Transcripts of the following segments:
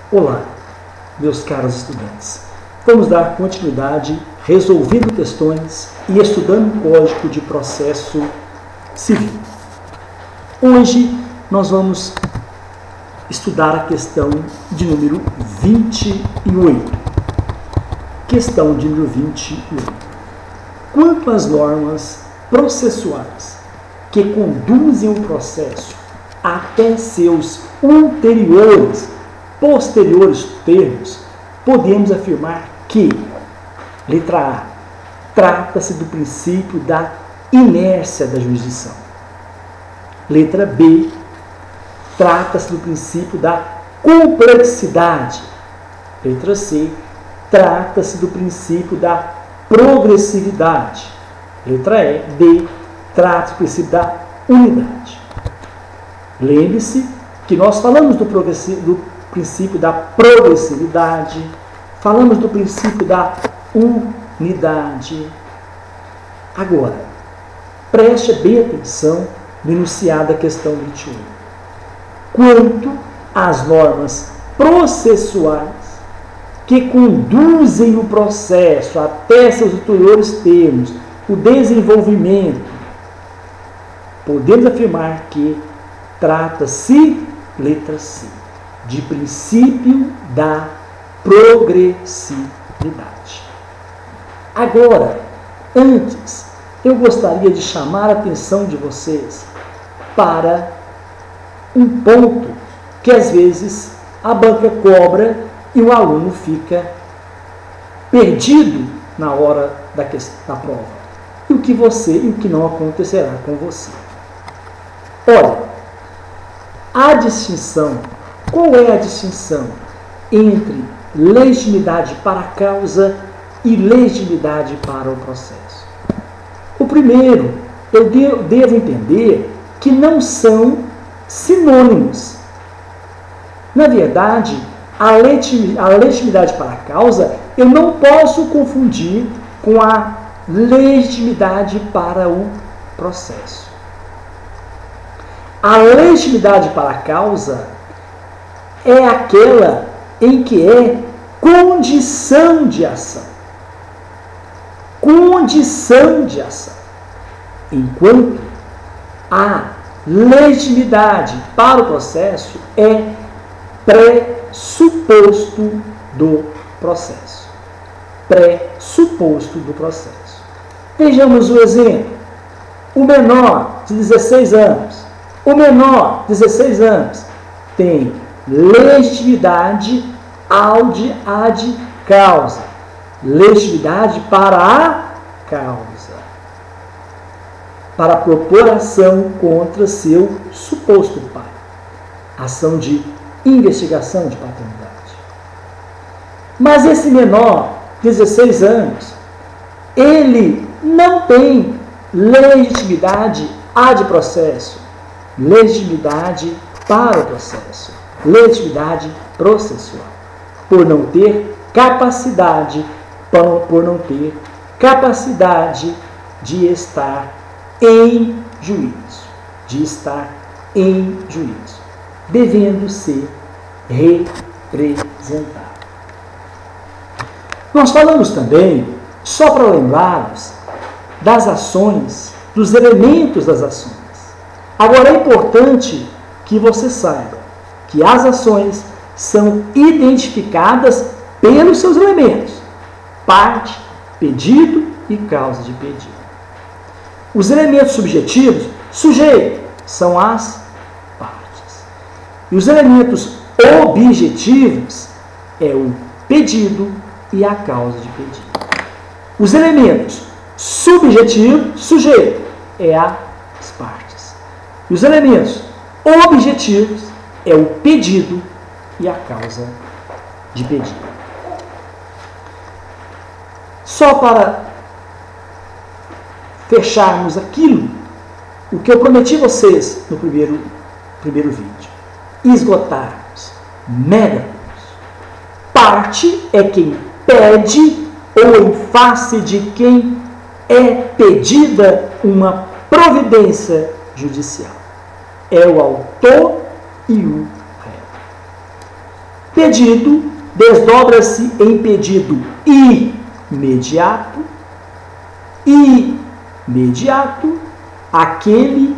Olá, meus caros estudantes. Vamos dar continuidade resolvendo questões e estudando o Código de Processo Civil. Hoje nós vamos estudar a questão de número 28. Questão de número 28. Quanto às normas processuais que conduzem o processo até seus posteriores termos, podemos afirmar que, letra A, trata-se do princípio da inércia da jurisdição. Letra B, trata-se do princípio da complexidade. Letra C, trata-se do princípio da progressividade. Letra E, D, trata-se do princípio da unidade. Lembre-se que nós falamos do princípio da progressividade, falamos do princípio da unidade. Agora, preste bem atenção no enunciado da questão 28. Quanto às normas processuais que conduzem o processo até seus ulteriores termos, o desenvolvimento, podemos afirmar que trata-se, letra C, de princípio da progressividade. Agora, antes, eu gostaria de chamar a atenção de vocês para um ponto que às vezes a banca cobra e o aluno fica perdido na hora da prova. E o que não acontecerá com você. Olha, a distinção. Qual é a distinção entre legitimidade para a causa e legitimidade para o processo? O primeiro, eu devo entender que não são sinônimos. Na verdade, a legitimidade para a causa eu não posso confundir com a legitimidade para o processo. A legitimidade para a causa é aquela em que é condição de ação. Condição de ação. Enquanto a legitimidade para o processo é pressuposto do processo. Pressuposto do processo. Vejamos o exemplo. O menor de 16 anos. O menor de 16 anos tem legitimidade ad causa. Legitimidade para a causa. Para propor ação contra seu suposto pai. Ação de investigação de paternidade. Mas esse menor, 16 anos, ele não tem legitimidade ad processo. Legitimidade para o processo. Legitimidade processual. Por não ter capacidade de estar em juízo. Devendo ser representado. Nós falamos também, só para lembrarmos, das ações, dos elementos das ações. Agora é importante que você saiba que as ações são identificadas pelos seus elementos: parte, pedido e causa de pedido. Os elementos subjetivos, sujeito, são as partes. E os elementos objetivos é o pedido e a causa de pedido. Os elementos subjetivos, sujeito, é as partes. E os elementos objetivos é o pedido e a causa de pedido. Só para fecharmos aquilo, o que eu prometi a vocês no primeiro vídeo, esgotarmos, megatos. Parte é quem pede ou em face de quem é pedida uma providência judicial. É o autor e o réu. Pedido desdobra-se em pedido imediato. Imediato, aquele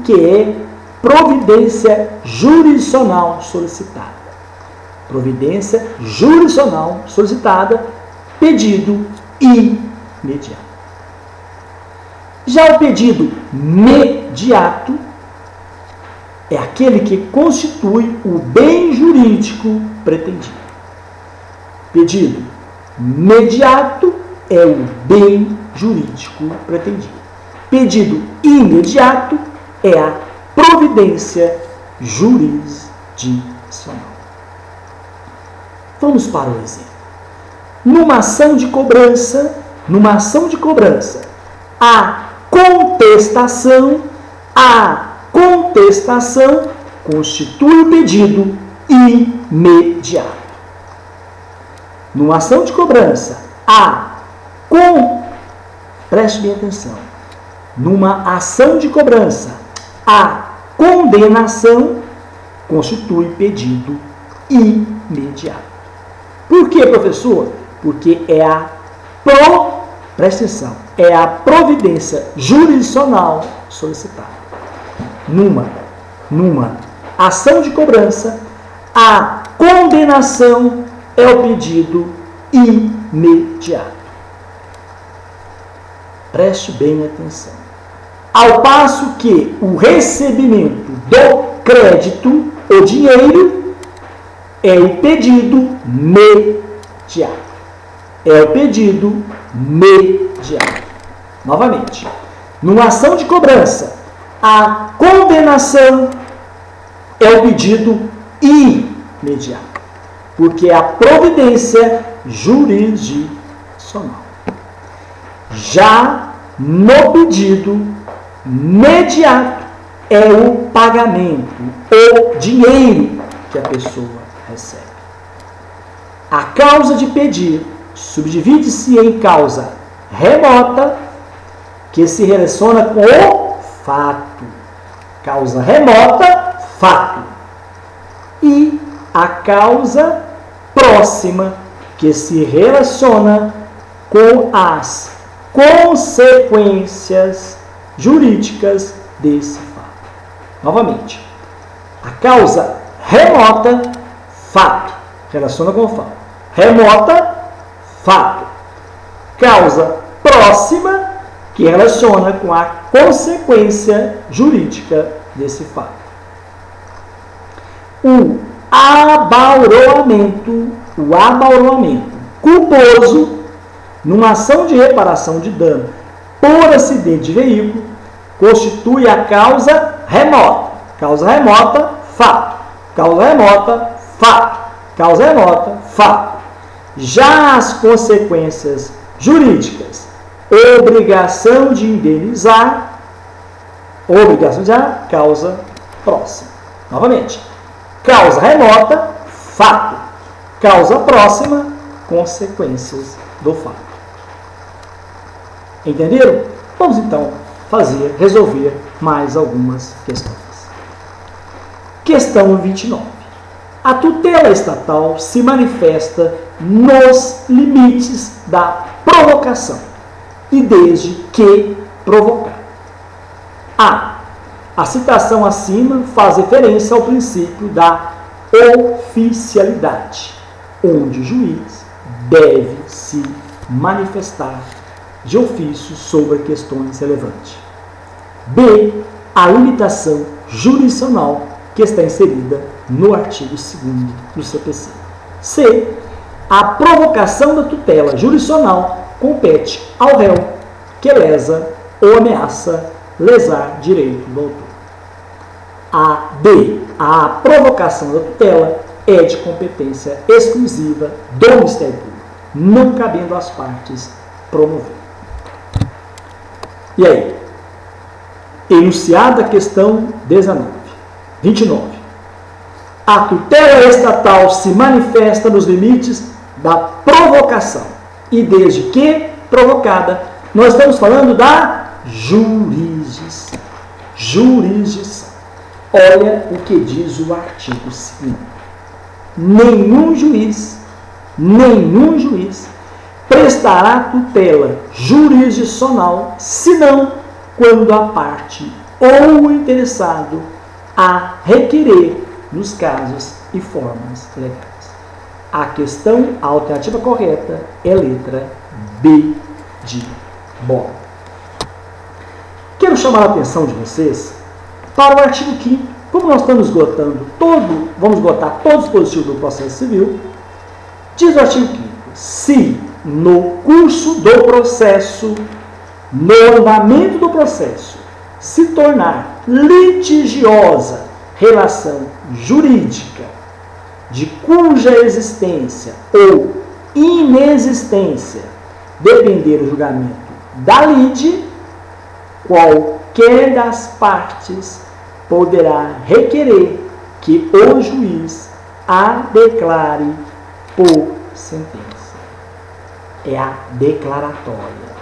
que é providência jurisdicional solicitada. Providência jurisdicional solicitada, pedido imediato. Já o pedido mediato é aquele que constitui o bem jurídico pretendido. Pedido mediato é o bem jurídico pretendido. Pedido imediato é a providência jurisdicional. Vamos para o exemplo. Numa ação de cobrança, a contestação constitui o pedido imediato. Numa ação de cobrança, preste bem atenção. Numa ação de cobrança, a condenação constitui pedido imediato. Por quê, professor? Porque preste atenção, é a providência jurisdicional solicitada. Numa ação de cobrança, a condenação é o pedido imediato. Preste bem atenção. Ao passo que o recebimento do crédito, o dinheiro, é o pedido mediato. É o pedido mediato. Novamente, numa ação de cobrança, a condenação é o pedido imediato, porque é a providência jurisdicional. Já no pedido mediato é o pagamento, o dinheiro que a pessoa recebe. A causa de pedir subdivide-se em causa remota, que se relaciona com o fato. Causa remota, fato. E a causa próxima, que se relaciona com as consequências jurídicas desse fato. Novamente, a causa remota, fato, relaciona com o fato. Remota, fato. Causa próxima, que relaciona com a consequência jurídica desse fato. O abauroamento culposo, numa ação de reparação de dano por acidente de veículo, constitui a causa remota. Causa remota, fato. Causa remota, fato. Causa remota, fato. Já as consequências jurídicas, obrigação de indenizar, causa próxima. Novamente, causa remota, fato. Causa próxima, consequências do fato. Entenderam? Vamos então resolver mais algumas questões. Questão 29. A tutela estatal se manifesta nos limites da provocação e desde que provocada. A citação acima faz referência ao princípio da oficialidade, onde o juiz deve se manifestar de ofício sobre questões relevantes. B. A limitação jurisdicional que está inserida no artigo 2º do CPC. C. A provocação da tutela jurisdicional compete ao réu que lesa ou ameaça lesar direito do autor. D. A provocação da tutela é de competência exclusiva do Ministério Público, não cabendo às partes promover. E aí? Enunciada a questão 29. A tutela estatal se manifesta nos limites da provocação. E desde que provocada, nós estamos falando da jurisdição. Olha o que diz o artigo 5º. Nenhum juiz prestará tutela jurisdicional, senão quando a parte ou o interessado a requerer nos casos e formas legais. A alternativa correta é letra B de bola. Quero chamar a atenção de vocês para o artigo 5º. Como nós estamos vamos esgotar todo o dispositivo do processo civil, diz o artigo 5º, se no curso do processo, no andamento do processo, se tornar litigiosa relação jurídica de cuja existência ou inexistência depender o julgamento da lide, qualquer das partes poderá requerer que o juiz a declare por sentença. É a declaratória.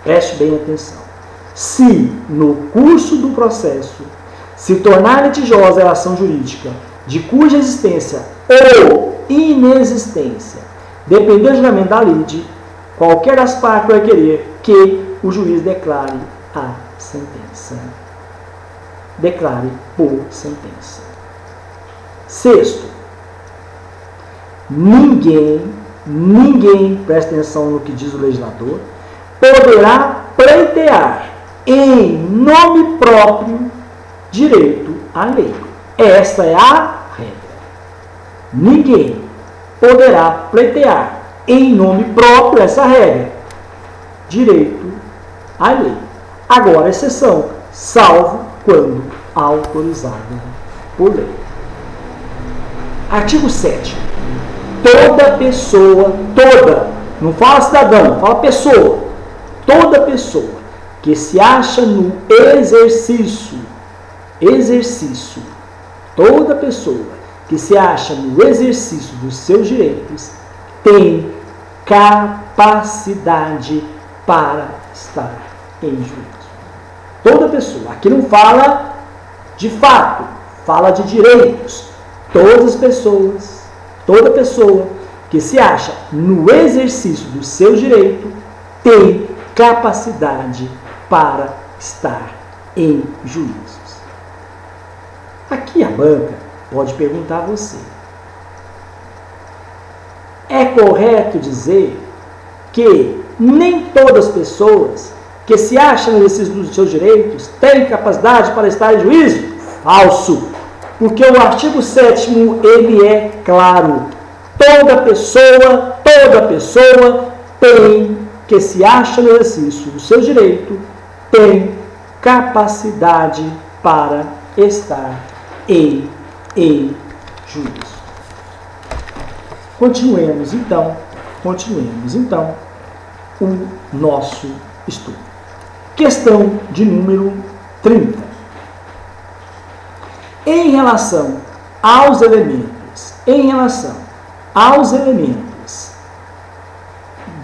Preste bem atenção. Se, no curso do processo, se tornar litigiosa a relação jurídica de cuja existência ou inexistência depender do julgamento da lide, qualquer das partes vai querer que o juiz declare a sentença. Declare por sentença. Sexto, ninguém, presta atenção no que diz o legislador, poderá pleitear em nome próprio direito alheio. Esta é a regra. Ninguém poderá pleitear em nome próprio, essa regra, direito alheio. Agora, exceção, salvo quando autorizada por lei. Artigo 7º. Toda pessoa, não fala cidadão, fala pessoa, toda pessoa que se acha no exercício, toda pessoa que se acha no exercício dos seus direitos tem capacidade para estar em juízo. Toda pessoa, aqui não fala de fato, fala de direitos. Todas as pessoas, toda pessoa que se acha no exercício do seu direito tem capacidade para estar em juízos. Aqui a banca pode perguntar a você: é correto dizer que nem todas as pessoas que se acham no exercício dos seus direitos têm capacidade para estar em juízo? Falso! Porque o artigo 7º, ele é claro. Toda pessoa tem, que se acha no exercício do seu direito, tem capacidade para estar em juízo. Continuemos então o nosso estudo. Questão de número 30. Em relação aos elementos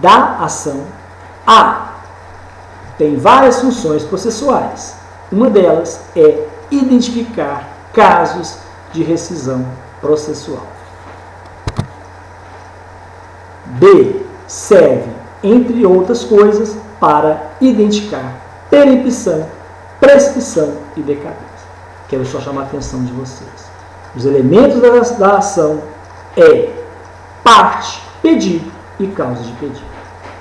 da ação, A tem várias funções processuais. Uma delas é identificar casos de rescisão processual. B serve, entre outras coisas, para identificar perempção, prescrição e decadência. Quero só chamar a atenção de vocês. Os elementos da ação é parte, pedido e causa de pedido.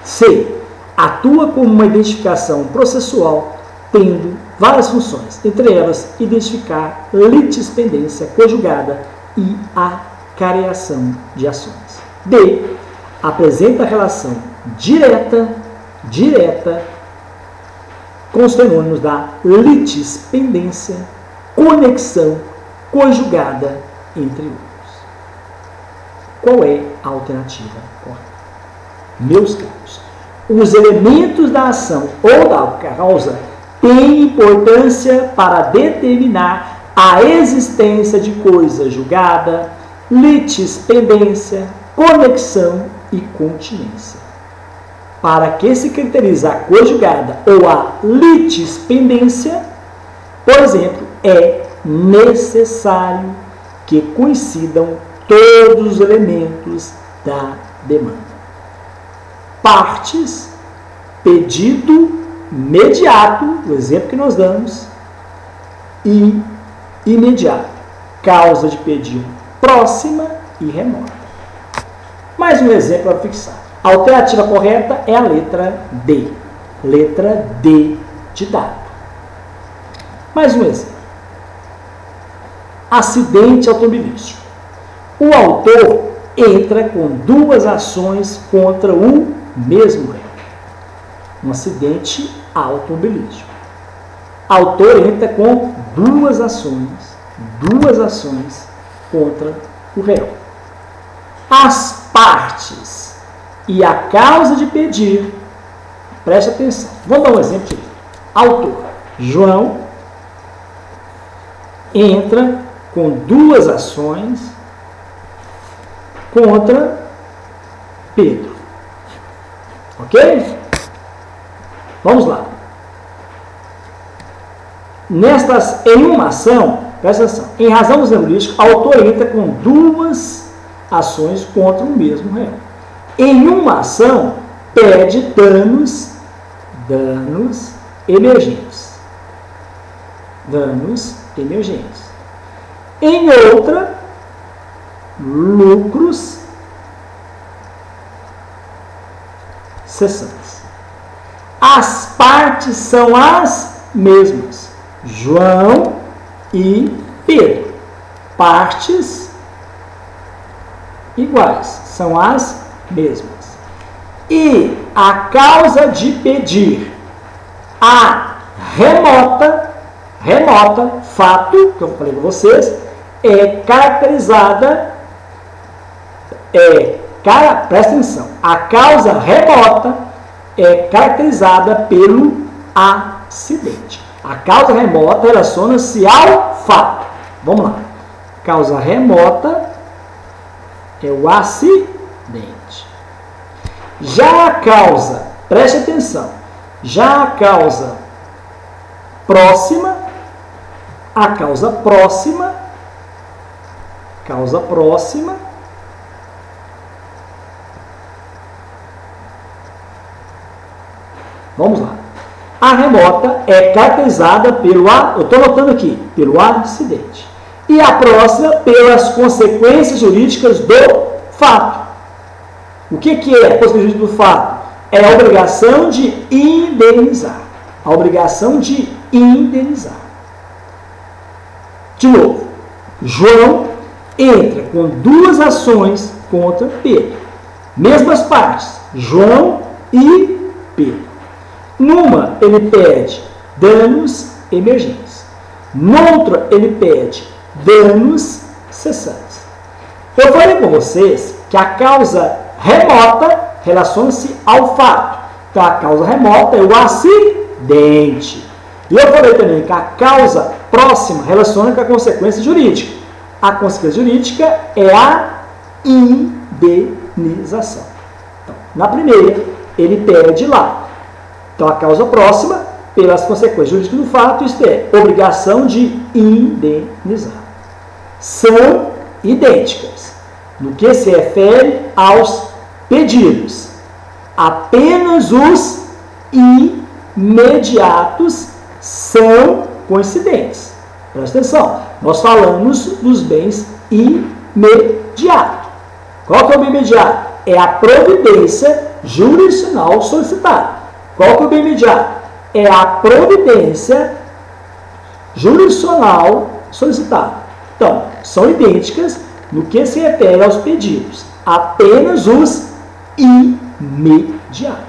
C atua como uma identificação processual, tendo várias funções, entre elas identificar litispendência conjugada e acareação de ações. D apresenta relação direta com os fenômenos da litispendência, conexão conjugada, entre outros. Qual é a alternativa correta? Meus caros, os elementos da ação ou da causa têm importância para determinar a existência de coisa julgada, litispendência, conexão e continência. Para que se caracterize a coisa julgada ou a litispendência, por exemplo, é necessário que coincidam todos os elementos da demanda. Partes, pedido imediato, o exemplo que nós damos, e imediato, causa de pedido próxima e remota. Mais um exemplo para fixar. A alternativa correta é a letra D. Letra D de dado. Mais um exemplo. Acidente automobilístico. O autor entra com duas ações contra o mesmo réu. Um acidente automobilístico. O autor entra com duas ações contra o réu. As partes e a causa de pedir, preste atenção. Vamos dar um exemplo de autor. João entra com duas ações contra Pedro. Ok? Vamos lá. Em uma ação, presta atenção, em razão do exemplo lístico, o autor entra com duas ações contra o mesmo réu. Em uma ação, pede danos emergentes. Danos emergentes. Em outra, lucros cessantes. As partes são as mesmas. João e Pedro. Partes iguais, são as mesmas. E a causa de pedir, a remota, fato, que eu falei para vocês, é caracterizada, presta atenção, a causa remota é caracterizada pelo acidente. A causa remota relaciona-se ao fato. Vamos lá. Causa remota é o acidente. Já a causa, preste atenção, já a causa próxima, vamos lá. A remota é caracterizada pelo, eu estou notando aqui, pelo acidente. E a próxima, pelas consequências jurídicas do fato. O que é a consequência jurídica do fato? É a obrigação de indenizar. A obrigação de indenizar. De novo, João entra com duas ações contra Pedro. Mesmas partes, João e Pedro. Numa, ele pede danos emergentes. Noutra, ele pede danos cessantes. Eu falei com vocês que a causa remota relaciona-se ao fato. Então, a causa remota é o acidente. E eu falei também que a causa próxima relaciona com a consequência jurídica. A consequência jurídica é a indenização. Então, na primeira, ele pede lá. Então, a causa próxima, pelas consequências jurídicas do fato, isto é, obrigação de indenizar. São idênticas no que se refere aos pedidos. Apenas os imediatos são coincidentes. Presta atenção, nós falamos dos bens imediatos. Qual que é o bem imediato? É a providência jurisdicional solicitada. Qual que é o bem imediato? É a providência jurisdicional solicitada. Então, são idênticas no que se refere aos pedidos. Apenas os imediatos.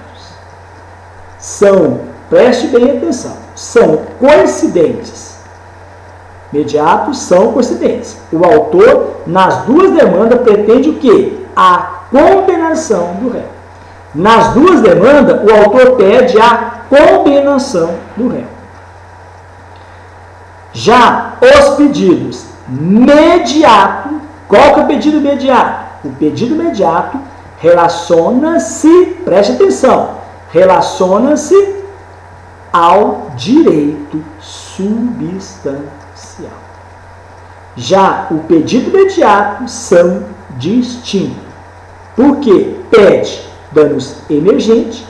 São, preste bem atenção, são coincidentes. Imediatos são coincidentes. O autor, nas duas demandas, pretende o quê? A condenação do réu. Nas duas demandas, o autor pede a condenação do réu. Já os pedidos mediato, qual que é o pedido imediato? O pedido imediato relaciona-se, preste atenção, relaciona-se ao direito substancial. Já o pedido imediato são distintos, porque pede danos emergentes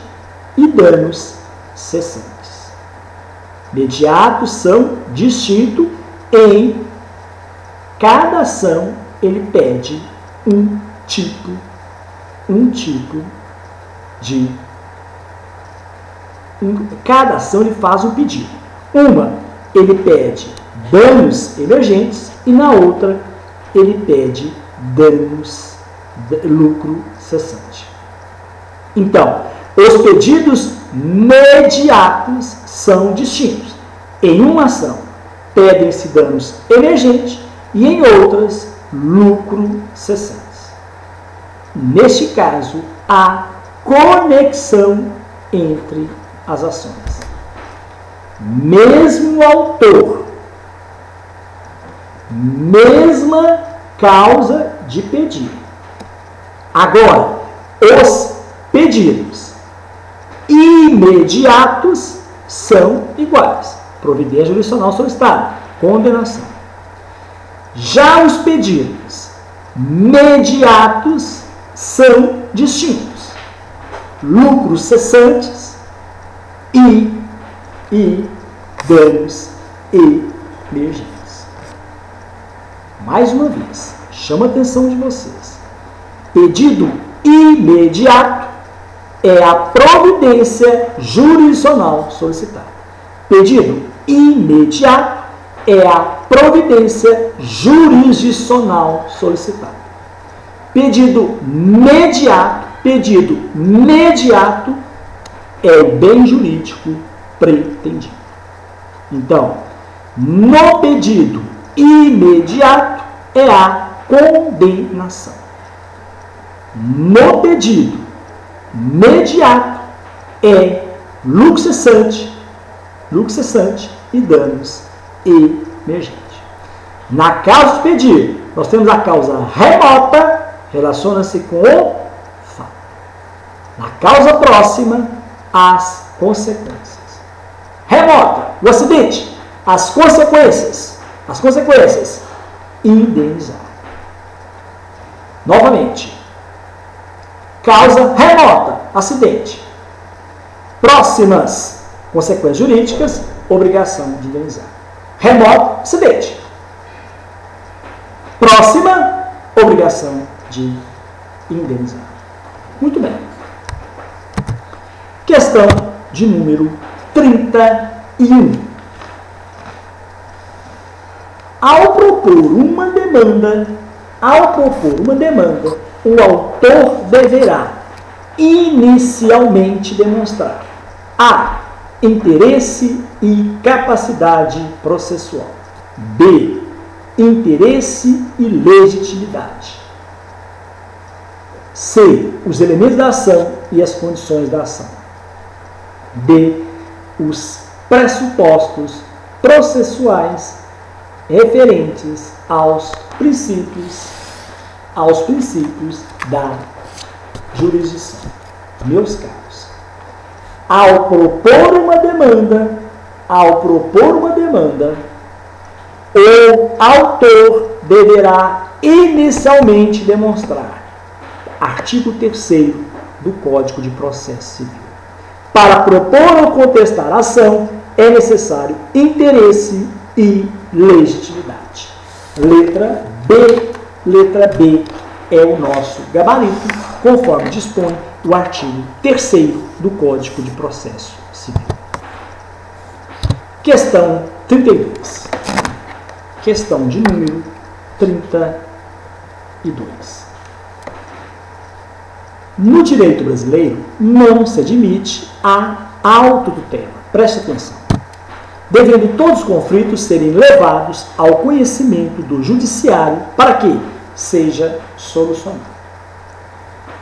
e danos cessantes. Imediatos são distintos, em cada ação ele pede um tipo de... cada ação ele faz um pedido. Uma, ele pede danos emergentes e na outra ele pede lucro cessante. Então, os pedidos imediatos são distintos. Em uma ação, pedem-se danos emergentes e em outras, lucro cessantes. Neste caso, há conexão entre as ações. Mesmo autor, mesma causa de pedido. Agora, os pedidos imediatos são iguais. Providência jurisdicional solicitada, condenação. Já os pedidos imediatos são distintos. Lucros cessantes e danos emergentes. Mais uma vez, chama a atenção de vocês. Pedido imediato é a providência jurisdicional solicitada. Pedido imediato é a providência jurisdicional solicitada. Pedido imediato é o bem jurídico pretendido. Então, no pedido imediato é a condenação. No pedido imediato é lucro cessante e danos emergentes. Na causa de pedido, nós temos a causa remota, relaciona-se com o fato. Na causa próxima, as consequências. Remota, o acidente, as consequências, indenizar. Novamente, causa remota, acidente. Próximas consequências jurídicas, obrigação de indenizar. Remoto, acidente. Próxima, obrigação de indenizar. Muito bem. Questão de número 31. Ao propor uma demanda, o autor deverá inicialmente demonstrar a. Interesse e capacidade processual. B. Interesse e legitimidade. C. Os elementos da ação e as condições da ação. D. Os pressupostos processuais referentes aos princípios da jurisdição. Meus caros, ao propor uma demanda, o autor deverá inicialmente demonstrar, artigo 3º do Código de Processo Civil. Para propor ou contestar a ação, é necessário interesse e legitimidade. Letra B é o nosso gabarito, conforme dispõe o artigo 3º do Código de Processo Civil. Questão 32. Questão de número 32. No direito brasileiro, não se admite a autotutela. Preste atenção. Devendo todos os conflitos serem levados ao conhecimento do judiciário para que seja solucionado.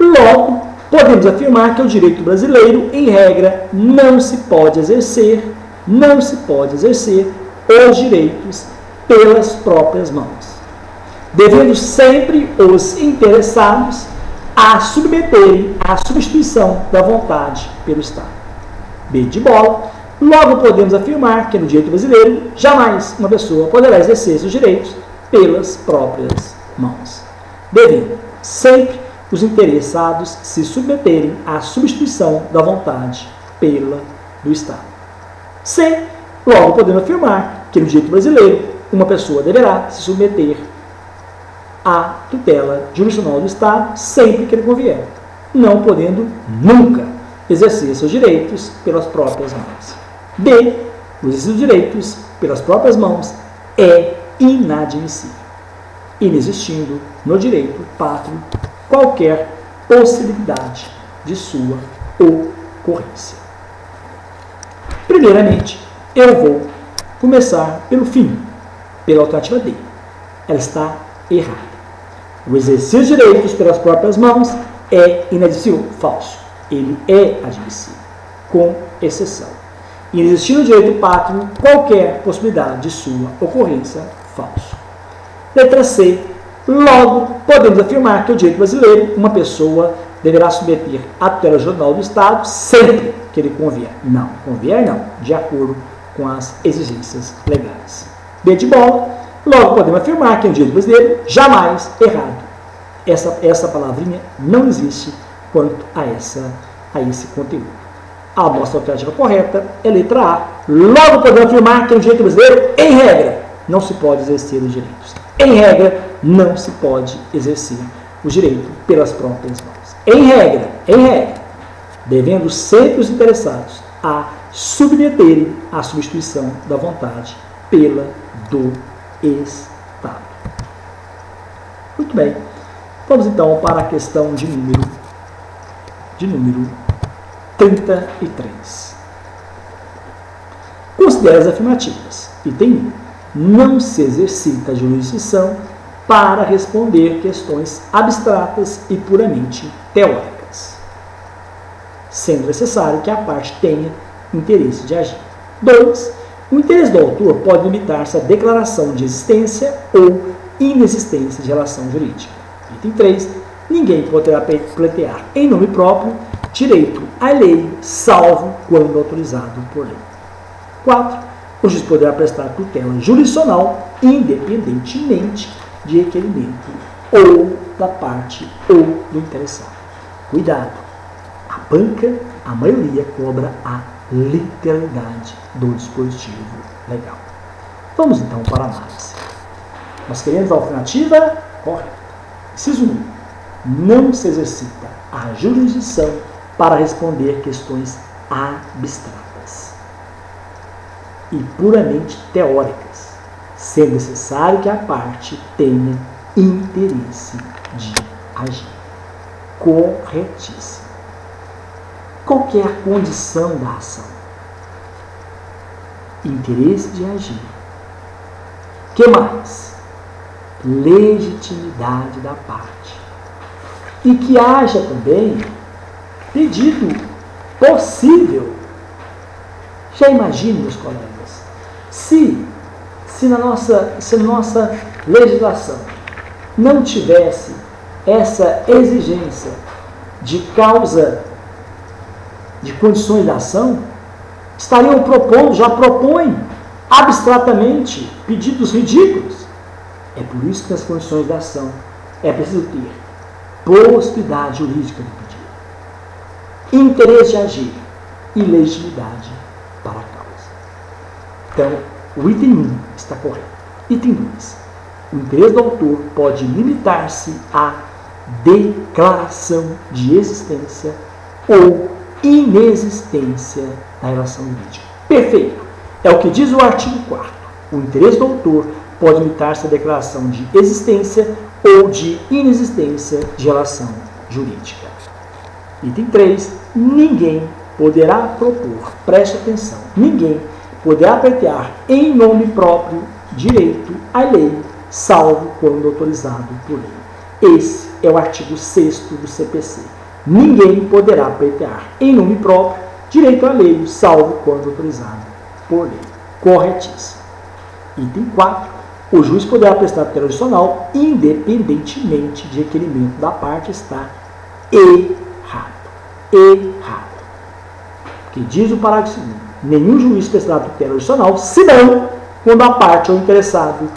Logo, podemos afirmar que o direito brasileiro, em regra, não se pode exercer os direitos pelas próprias mãos, devendo sempre os interessados a submeterem à substituição da vontade pelo Estado. B de bola. Logo, podemos afirmar que no direito brasileiro, jamais uma pessoa poderá exercer seus direitos pelas próprias mãos, devendo sempre os interessados se submeterem à substituição da vontade pela do Estado. C. Logo podemos afirmar que no direito brasileiro uma pessoa deverá se submeter à tutela jurisdicional do Estado sempre que lhe convier, não podendo nunca exercer seus direitos pelas próprias mãos. D. O exercício dos direitos pelas próprias mãos é inadmissível, inexistindo no direito pátrio qualquer possibilidade de sua ocorrência. Primeiramente, eu vou começar pelo fim, pela alternativa D. Ela está errada. O exercício de direitos pelas próprias mãos é inadmissível? Falso. Ele é admissível, com exceção. Inexistindo no direito pátrio qualquer possibilidade de sua ocorrência? Falso. Letra C. Logo, podemos afirmar que o direito brasileiro, uma pessoa deverá submeter à tutela jurisdicional do Estado sempre que ele convier. Não, convier não, de acordo com as exigências legais. B de bola. Logo, podemos afirmar que o direito brasileiro jamais errado. Essa palavrinha não existe quanto a esse conteúdo. A nossa alternativa correta é letra A. Logo, podemos afirmar que o direito brasileiro, em regra, não se pode exercer os direitos. Em regra, não se pode exercer o direito pelas próprias mãos. Em regra, devendo sempre os interessados a submeterem à substituição da vontade pela do Estado. Muito bem. Vamos então para a questão de número 33. Considere as afirmativas. Item 1. Não se exercita a jurisdição para responder questões abstratas e puramente teóricas, sendo necessário que a parte tenha interesse de agir. 2. O interesse do autor pode limitar-se à declaração de existência ou inexistência de relação jurídica. Item 3. Ninguém poderá pleitear em nome próprio direito à lei, salvo quando autorizado por lei. 4. O juiz poderá prestar tutela jurisdicional independentemente de requerimento ou da parte ou do interessado. Cuidado! A banca, a maioria, cobra a literalidade do dispositivo legal. Vamos então para a análise. Nós queremos a alternativa correta. Inciso 1. Não se exercita a jurisdição para responder questões abstratas e puramente teóricas, sendo necessário que a parte tenha interesse de agir. Corretíssimo. Qual que é a condição da ação? Interesse de agir. Que mais? Legitimidade da parte. E que haja também pedido possível. Já imagine, meus colegas, se na nossa legislação não tivesse essa exigência de causa, de condições de ação, estariam propondo, já propõem abstratamente pedidos ridículos. É por isso que nas condições de ação é preciso ter possibilidade jurídica de pedir, interesse de agir e legitimidade para a causa. Então, o item 1 está correto. Item 2. O interesse do autor pode limitar-se à declaração de existência ou inexistência da relação jurídica. Perfeito. É o que diz o artigo 4º. O interesse do autor pode limitar-se à declaração de existência ou de inexistência de relação jurídica. Item 3. Ninguém poderá propor, preste atenção, ninguém poderá pleitear em nome próprio direito à lei, salvo quando autorizado por lei. Esse é o artigo 6º do CPC. Ninguém poderá pleitear em nome próprio direito à lei, salvo quando autorizado por lei. Corretíssimo. Item 4. O juiz poderá prestar tutela jurisdicional independentemente de requerimento da parte. Está errado. Errado. Que diz o parágrafo 2º. Nenhum juiz prestará tutela jurisdicional, senão quando a parte ou o interessado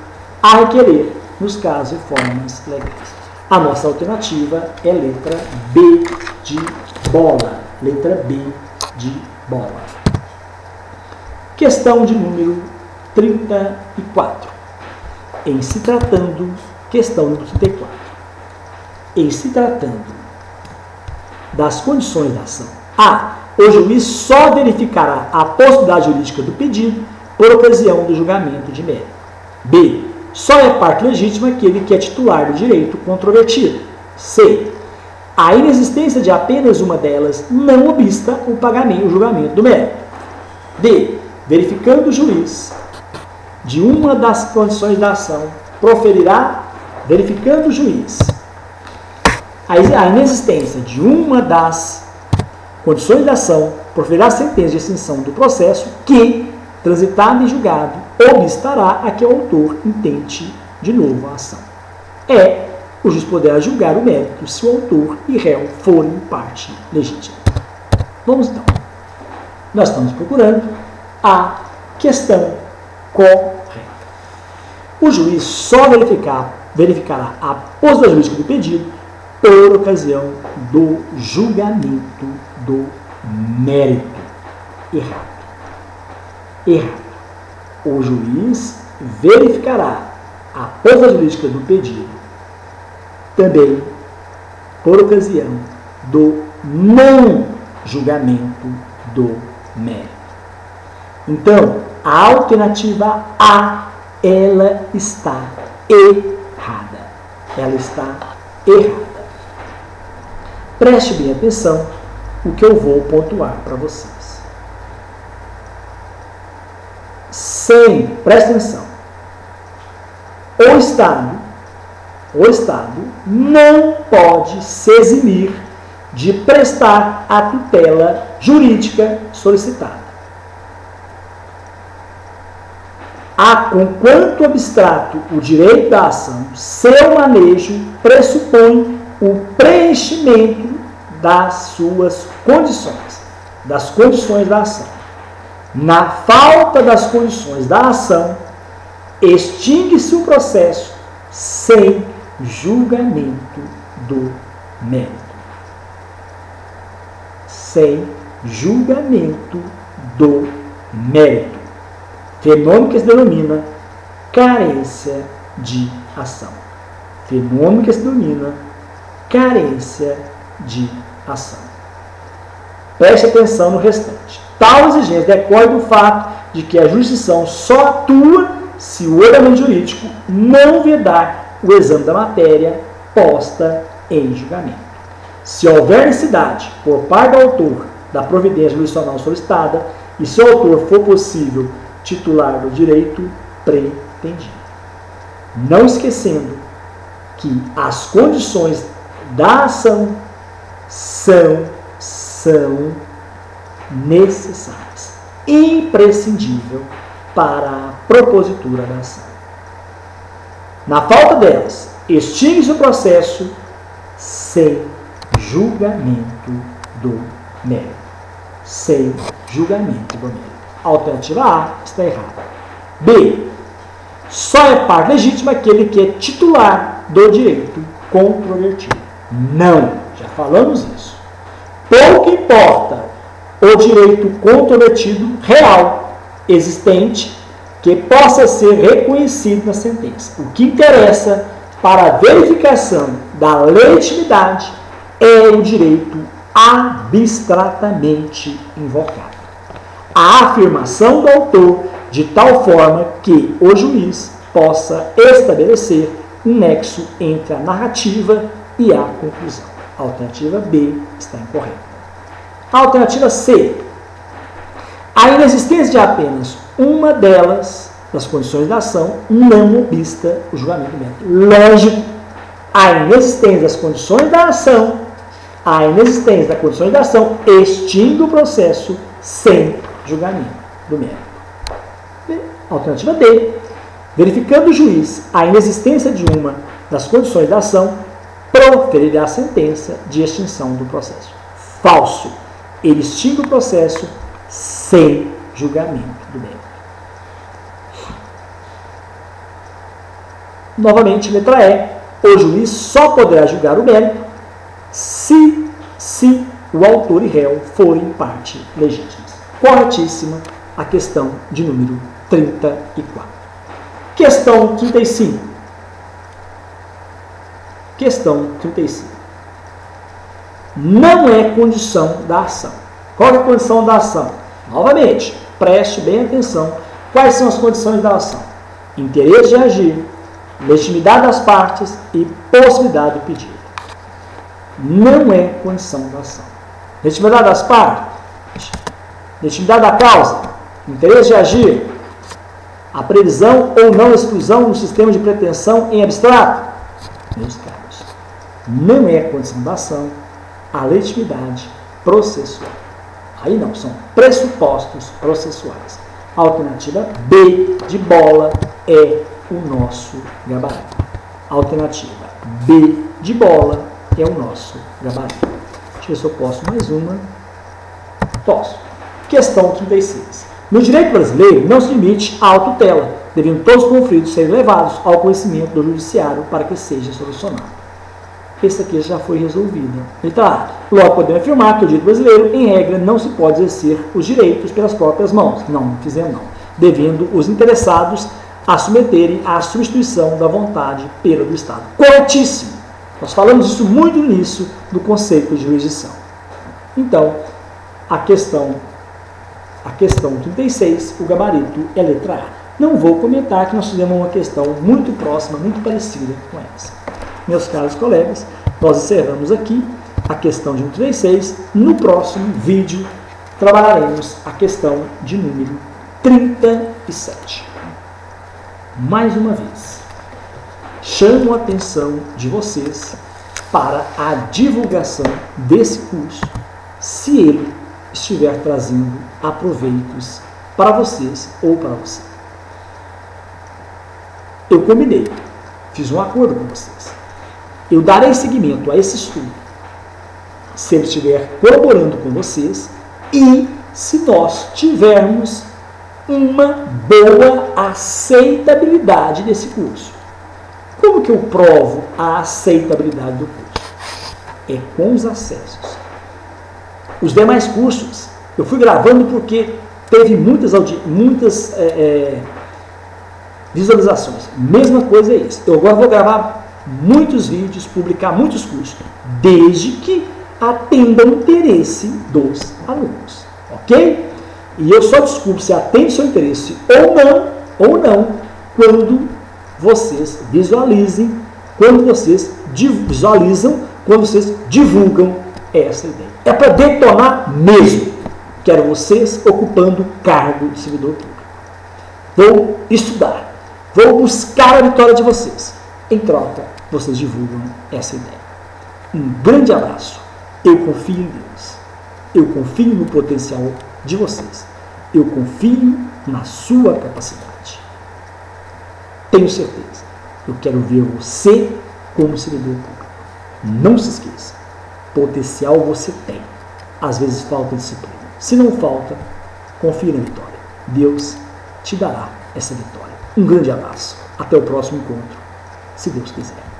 a requerer nos casos e formas legais. A nossa alternativa é letra B de bola. Letra B de bola. Questão de número 34. Em se tratando, questão número 34. Em se tratando das condições da ação, A. O juiz só verificará a possibilidade jurídica do pedido por ocasião do julgamento de mérito. B. Só é parte legítima aquele que é titular do direito controvertido. C. A inexistência de apenas uma delas não obsta o pagamento, o julgamento do mérito. D. Verificando o juiz de uma das condições da ação, proferirá, verificando o juiz a inexistência de uma das condições da ação, proferirá a sentença de extinção do processo que, transitado em julgado, obstará a que o autor intente de novo a ação. E. O juiz poderá julgar o mérito se o autor e réu forem parte legítima. Vamos então. Nós estamos procurando a questão correta. O juiz só verificará a possibilidade jurídica do pedido por ocasião do julgamento do mérito. Errado. Errado. O juiz verificará a possibilidade jurídica do pedido também por ocasião do não julgamento do mérito. Então, a alternativa A, ela está errada. Ela está errada. Preste bem atenção o que eu vou pontuar para vocês. Preste atenção. O Estado não pode se eximir de prestar a tutela jurídica solicitada. Conquanto abstrato o direito da ação, seu manejo pressupõe o preenchimento das suas condições, das condições da ação. Na falta das condições da ação, extingue-se o processo sem julgamento do mérito. Sem julgamento do mérito. Fenômeno que se denomina carência de ação. Fenômeno que se denomina carência de ação. Preste atenção no restante. Tal exigência decorre do fato de que a jurisdição só atua se o ordenamento jurídico não vedar o exame da matéria posta em julgamento. Se houver necessidade, por parte do autor, da providência jurisdicional solicitada, e se o autor for possível titular do direito pretendido. Não esquecendo que as condições da ação são necessárias, imprescindível para a propositura da ação. Na falta delas, extingue-se o processo sem julgamento do mérito. Sem julgamento do mérito. A alternativa A está errada. B. Só é parte legítima aquele que é titular do direito controvertido. Não. Já falamos isso. Pouco importa o direito controvertido real, existente, que possa ser reconhecido na sentença. O que interessa para a verificação da legitimidade é o direito abstratamente invocado. A afirmação do autor de tal forma que o juiz possa estabelecer um nexo entre a narrativa e a conclusão. A alternativa B está incorreta. A alternativa C. A inexistência de apenas uma delas, das condições da ação, não obsta o julgamento do mérito. Lógico, a inexistência das condições da ação, extingue o processo sem julgamento do mérito. Alternativa D. Verificando o juiz a inexistência de uma das condições da ação, proferirá a sentença de extinção do processo. Falso. Ele extingue o processo sem julgamento do mérito. Novamente, letra E, o juiz só poderá julgar o mérito se o autor e réu forem parte legítima. Corretíssima a questão de número 34. Questão 35. Questão 35. Não é condição da ação. Qual é a condição da ação? Novamente, preste bem atenção. Quais são as condições da ação? Interesse de agir, legitimidade das partes e possibilidade do pedido. Não é condição da ação. Legitimidade das partes, legitimidade da causa, interesse de agir, a previsão ou não exclusão no sistema de pretensão em abstrato. Meus caros, não é condição da ação a legitimidade processual. Aí não, são pressupostos processuais. A alternativa B de bola é o nosso gabarito. A alternativa B de bola é o nosso gabarito. Deixa eu ver se eu posso mais uma. Posso. Questão 36. No direito brasileiro, não se limite à autotutela, devendo todos os conflitos serem levados ao conhecimento do judiciário para que seja solucionado. Esse aqui já foi resolvido. Letra A. Logo podemos afirmar que o direito brasileiro, em regra, não se pode exercer os direitos pelas próprias mãos. Não fizemos não. Devendo os interessados a submeterem à substituição da vontade pela do Estado. Corretíssimo. Nós falamos isso muito no início do conceito de jurisdição. Então, a questão 36, o gabarito é letra A. Não vou comentar que nós fizemos uma questão muito próxima, muito parecida com essa. Meus caros colegas, nós encerramos aqui a questão de 36. No próximo vídeo, trabalharemos a questão de número 37. Mais uma vez, chamo a atenção de vocês para a divulgação desse curso, se ele estiver trazendo aproveitos para vocês ou para você. Eu combinei, fiz um acordo com vocês. Eu darei seguimento a esse estudo se ele estiver colaborando com vocês e se nós tivermos uma boa aceitabilidade desse curso. Como que eu provo a aceitabilidade do curso? É com os acessos. Os demais cursos eu fui gravando porque teve muitas visualizações. Mesma coisa é isso. Eu agora vou gravar muitos vídeos, publicar muitos cursos, desde que atenda o interesse dos alunos. Ok? E eu só descubro se atende seu interesse ou não, quando vocês visualizam, quando vocês divulgam essa ideia. É para detonar mesmo. Quero vocês ocupando o cargo de servidor público. Vou estudar, vou buscar a vitória de vocês. Em troca, vocês divulgam essa ideia. Um grande abraço. Eu confio em Deus. Eu confio no potencial de vocês. Eu confio na sua capacidade. Tenho certeza. Eu quero ver você como servidor público. Não se esqueça. Potencial você tem. Às vezes falta disciplina. Se não falta, confie na vitória. Deus te dará essa vitória. Um grande abraço. Até o próximo encontro, se Deus quiser.